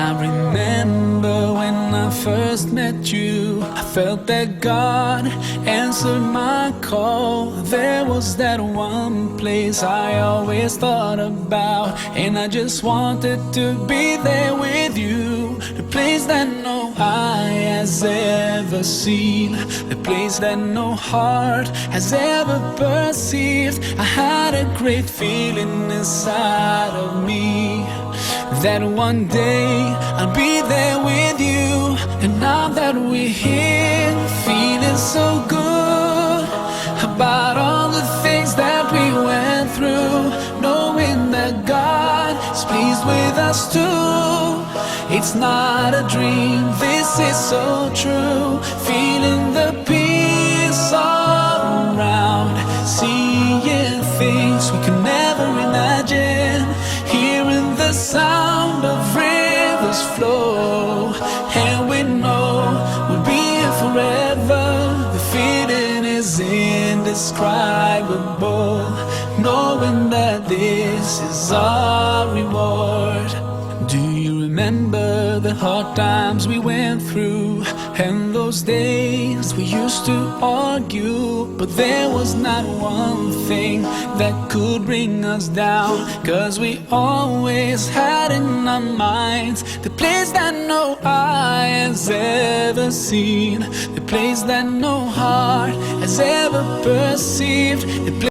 I remember when I first met you, I felt that God answered my call. There was that one place I always thought about, and I just wanted to be there with you. The place that no eye has ever seen, the place that no heart has ever perceived. I had a great feeling inside of me that one day I'll be there with you. And now that we're here, feeling so good about all the things that we went through, knowing that God is pleased with us too. It's not a dream, this is so true. Feeling the peace all around, seeing things we could never imagine, hearing the sound of rivers flow, and we know we'll be here forever. The feeling is indescribable, knowing that this is our reward. Do you remember the hard times we went through, and those days we used to argue, but there was not one thing that could bring us down, 'cause we always had in our minds the place that no eye has ever seen, the place that no heart has ever perceived, the place